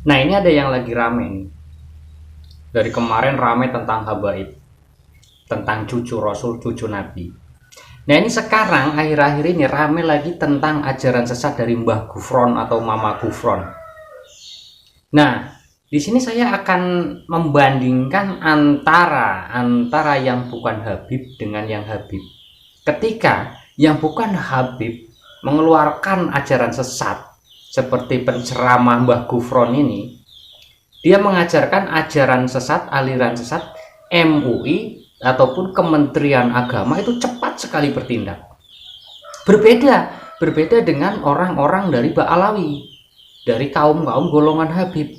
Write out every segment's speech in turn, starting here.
Nah, ini ada yang lagi rame nih. Dari kemarin rame tentang habaib, tentang cucu Rasul, cucu Nabi. Nah, ini sekarang akhir-akhir ini rame lagi tentang ajaran sesat dari Mbah Gufron atau Mama Gufron. Nah, di sini saya akan membandingkan antara yang bukan Habib dengan yang Habib. Ketika yang bukan Habib mengeluarkan ajaran sesat seperti penceramah Mbah Gufron ini, dia mengajarkan ajaran sesat, aliran sesat, MUI ataupun Kementerian Agama itu cepat sekali bertindak. Berbeda dengan orang-orang dari Ba'alawi, dari kaum-kaum golongan Habib.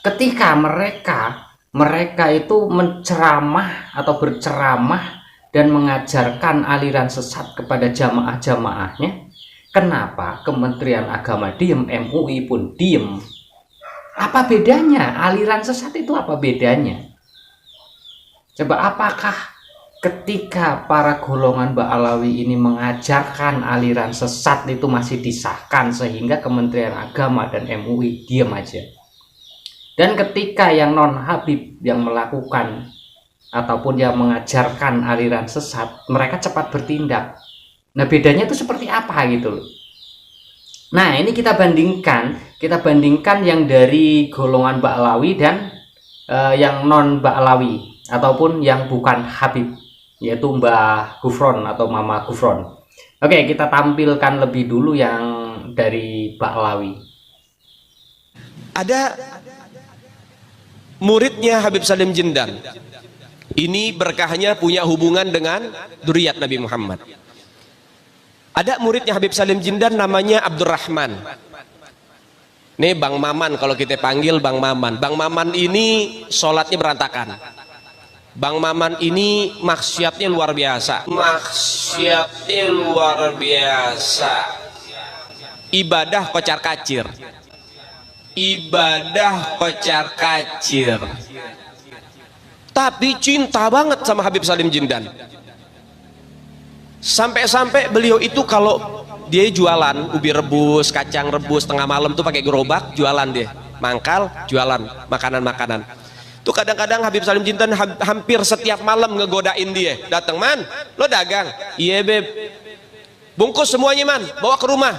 Ketika mereka itu menceramah atau berceramah dan mengajarkan aliran sesat kepada jamaah-jamaahnya, kenapa Kementerian Agama diem, MUI pun diem? Apa bedanya? Aliran sesat itu apa bedanya? Coba, apakah ketika para golongan Ba'alawi ini mengajarkan aliran sesat itu masih disahkan sehingga Kementerian Agama dan MUI diam aja? Dan ketika yang non Habib yang melakukan ataupun yang mengajarkan aliran sesat, mereka cepat bertindak. Nah, bedanya itu seperti apa gitu loh. Nah, ini kita bandingkan yang dari golongan Ba'alawi dan yang non Ba'alawi ataupun yang bukan Habib, yaitu Mbah Gufron atau Mama Gufron. Oke, kita tampilkan lebih dulu yang dari Ba'alawi. Ada muridnya Habib Salim Jindan. Ini berkahnya punya hubungan dengan dzurriyyat Nabi Muhammad. Ada muridnya Habib Salim Jindan namanya Abdurrahman. Nih Bang Maman, kalau kita panggil Bang Maman. Bang Maman ini sholatnya berantakan. Bang Maman ini maksiatnya luar biasa. Maksiatnya luar biasa. Ibadah kocar kacir. Ibadah kocar kacir. Tapi cinta banget sama Habib Salim Jindan. Sampai-sampai beliau itu kalau dia jualan ubi rebus, kacang rebus tengah malam tuh pakai gerobak jualan dia. Mangkal jualan makanan-makanan. Tuh kadang-kadang Habib Salim Jindan hampir setiap malam ngegodain dia. Datang, "Man, lo dagang?" "Iya, Beb." "Bungkus semuanya, Man, bawa ke rumah."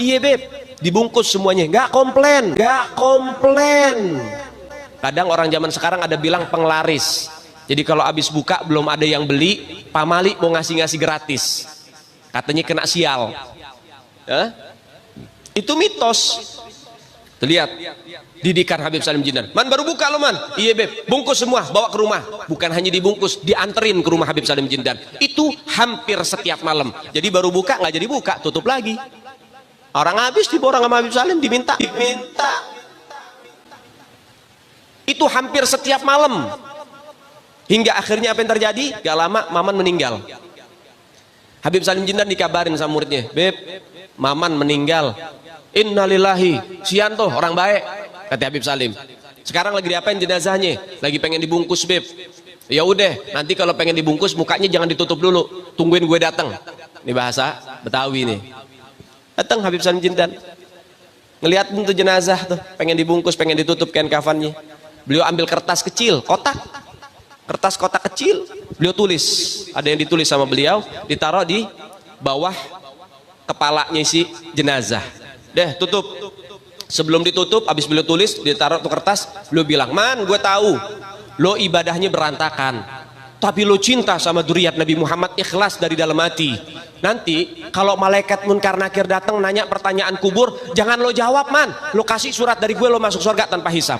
"Iya, Beb." Dibungkus semuanya, nggak komplain. Kadang orang zaman sekarang ada bilang penglaris. Jadi kalau habis buka belum ada yang beli, pamali mau ngasih gratis, katanya kena sial. Itu mitos. Lihat didikan Habib Salim Jindan. "Man, baru buka lo, Man." "Iya, Beb." "Bungkus semua, bawa ke rumah." Bukan hanya dibungkus, dianterin ke rumah Habib Salim Jindan. Itu hampir setiap malam. Jadi baru buka nggak jadi buka, tutup lagi. Orang habis diborong sama Habib Salim, diminta. Itu hampir setiap malam. Hingga akhirnya apa yang terjadi? Gak lama Maman meninggal. Habib Salim Jindan dikabarin sama muridnya, "Beb, Maman meninggal." "Innalillahi." "Sian tuh orang baik," kata Habib Salim. "Sekarang lagi diapain jenazahnya?" "Lagi pengen dibungkus, Beb." "Ya udah, nanti kalau pengen dibungkus mukanya jangan ditutup dulu, tungguin gue datang." Ini bahasa Betawi nih. Datang Habib Salim Jindan, ngelihat tuh jenazah tuh, pengen dibungkus, pengen ditutup kain kafannya. Beliau ambil kertas kecil, kertas kotak kecil, beliau tulis. Ada yang ditulis sama beliau, ditaruh di bawah kepalanya si jenazah. Deh, tutup. Sebelum ditutup, habis beliau tulis, ditaruh tuh kertas, beliau bilang, "Man, gue tahu lo ibadahnya berantakan, tapi lo cinta sama dzurriyyat Nabi Muhammad, ikhlas dari dalam hati. Nanti kalau malaikat munkar nakir datang nanya pertanyaan kubur, jangan lo jawab, Man. Lo kasih surat dari gue, lo masuk surga tanpa hisab."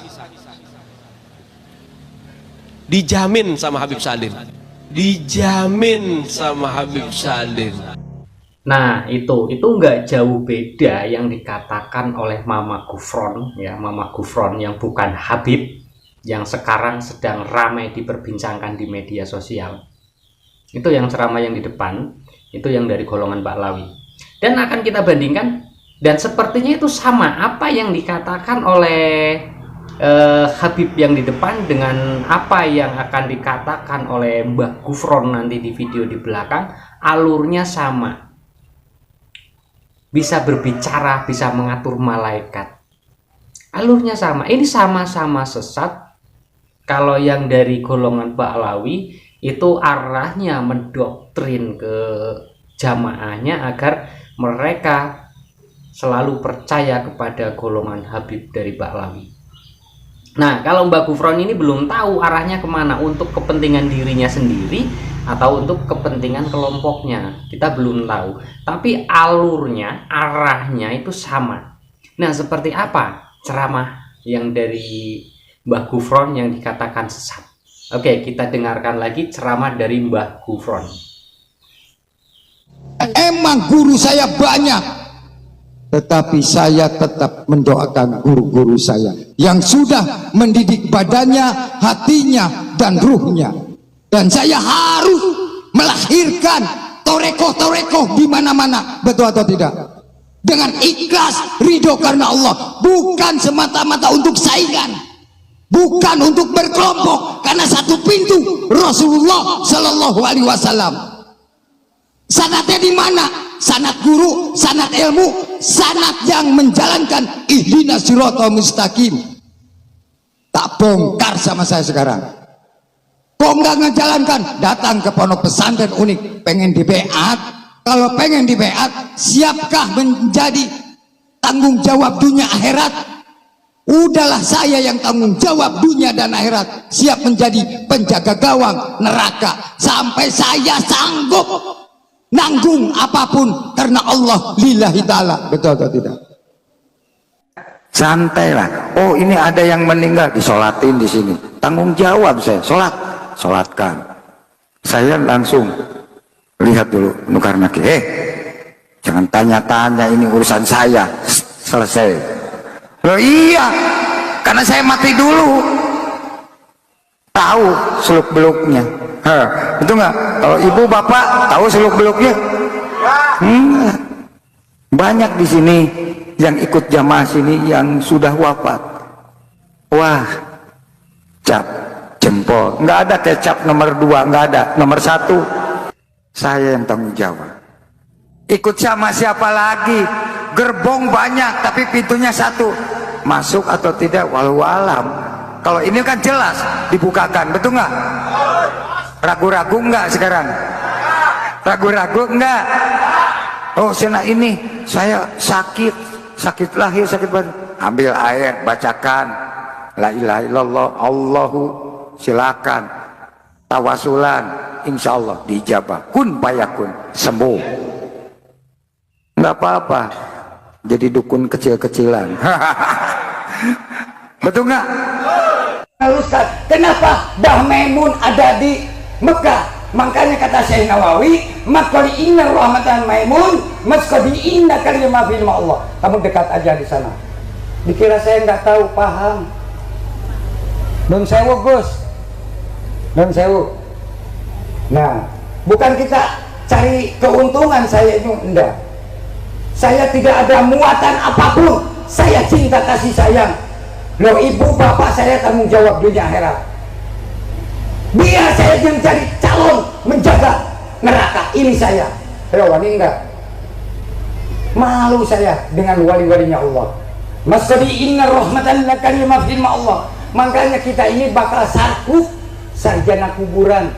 Dijamin sama Habib Salim. Dijamin sama Habib Salim. Nah, itu nggak jauh beda yang dikatakan oleh Mama Gufron, ya, Mama Gufron yang bukan Habib, yang sekarang sedang ramai diperbincangkan di media sosial. Itu yang ceramah yang di depan, itu yang dari golongan Ba'alawi. Dan akan kita bandingkan, dan sepertinya itu sama apa yang dikatakan oleh Habib yang di depan dengan apa yang akan dikatakan oleh Mbah Gufron nanti di video di belakang. Alurnya sama, bisa berbicara, bisa mengatur malaikat. Alurnya sama, ini sama-sama sesat. Kalau yang dari golongan Ba'lawi itu arahnya mendoktrin ke jamaahnya agar mereka selalu percaya kepada golongan Habib dari Ba'lawi. Nah, kalau Mbah Gufron ini belum tahu arahnya kemana, untuk kepentingan dirinya sendiri atau untuk kepentingan kelompoknya, kita belum tahu. Tapi alurnya, arahnya itu sama. Nah, seperti apa ceramah yang dari Mbah Gufron yang dikatakan sesat? Oke, kita dengarkan lagi ceramah dari Mbah Gufron. Emang guru saya banyak, tetapi saya tetap mendoakan guru-guru saya yang sudah mendidik badannya, hatinya, dan ruhnya. Dan saya harus melahirkan torekoh-torekoh di mana-mana, betul atau tidak? Dengan ikhlas, ridho karena Allah, bukan semata-mata untuk saingan, bukan untuk berkelompok, karena satu pintu Rasulullah Shallallahu Alaihi Wasallam. Sanatnya di mana? Sanat guru, sanat ilmu, sanat yang menjalankan ihdinas siratal mustaqim. Tak bongkar sama saya sekarang. Kok nggak ngejalankan? Datang ke pondok pesantren unik, pengen di beat. Kalau pengen di beat, siapkah menjadi tanggung jawab dunia akhirat? Udahlah, saya yang tanggung jawab dunia dan akhirat, siap menjadi penjaga gawang neraka sampai saya sanggup nanggung apapun karena Allah lillahi ta'ala, betul atau tidak? Santai lah. Oh, ini ada yang meninggal, disolatin di sini, tanggung jawab saya, solatkan. Saya langsung lihat dulu nukar naki, jangan tanya-tanya, ini urusan saya, selesai. Loh iya, karena saya mati dulu, tahu seluk beluknya. Itu enggak? Kalau ibu bapak tahu seluk beluknya? Banyak di sini yang ikut jamaah sini yang sudah wafat. Wah, cap jempol, nggak ada kecap nomor 2, nggak ada, nomor 1 saya yang tanggung jawab. Ikut sama siapa lagi? Gerbong banyak tapi pintunya 1, masuk atau tidak walau alam. Kalau ini kan jelas dibukakan, betul nggak? Ragu-ragu enggak sekarang? Ragu-ragu enggak? Oh, sana ini saya sakit lahir, sakit batin. Ambil air, bacakan la ilaha illallah, Allahu, silakan tawasulan, insya Allah dijabah, kun payakun, sembuh. Enggak apa-apa jadi dukun kecil-kecilan. Betul nggak? Ustaz, kenapa Mbah Maimun ada di Mekah? Makanya kata Syekh Nawawi, makali inna rahmatan Maimun, maskadi inna kalimah fil Allah. Kamu dekat aja di sana. Dikira saya nggak tahu, paham? Don sewu Gus, don sewu. Nah, bukan kita cari keuntungan saya itu, enggak. Saya tidak ada muatan apapun. Saya cinta kasih sayang. Loh, ibu bapak saya tanggung jawab dunia akhirat. Biar saya yang cari calon menjaga neraka, ini saya. Ini enggak. Malu saya dengan wali-walinya Allah. Masadi inna rahmatan lakalimah firma Allah. Makanya kita ini bakal sarkuf sarjana kuburan.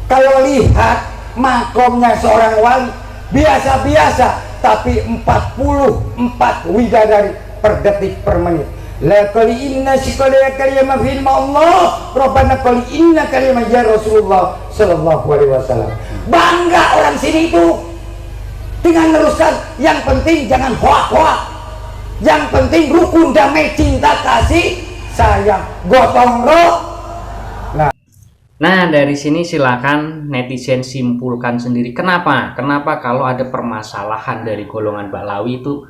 Kalau lihat makomnya seorang wali biasa-biasa, tapi 44 widadari per detik per menit. La kali inna sikala kalimah fil Allah, Rabbana kali inna kalimah ya Rasulullah sallallahu alaihi wasallam. Bangga orang sini itu dengan meneruskan. Yang penting jangan hoak-hoak, yang penting rukun damai cinta kasih sayang gotong roh. Nah, dari sini silakan netizen simpulkan sendiri kenapa kalau ada permasalahan dari golongan Ba'lawi itu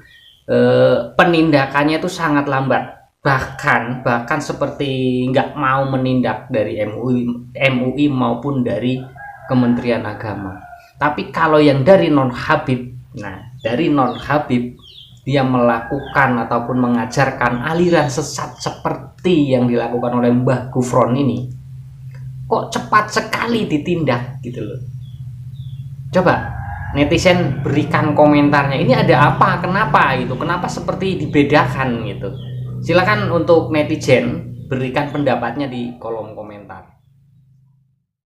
penindakannya itu sangat lambat. Bahkan seperti nggak mau menindak dari MUI maupun dari Kementerian Agama. Tapi kalau yang dari non Habib, nah dari non Habib dia melakukan ataupun mengajarkan aliran sesat seperti yang dilakukan oleh Mbah Gufron ini, kok cepat sekali ditindak gitu loh. Coba netizen berikan komentarnya, ini ada apa, kenapa gitu, kenapa seperti dibedakan gitu. Silakan untuk netizen berikan pendapatnya di kolom komentar.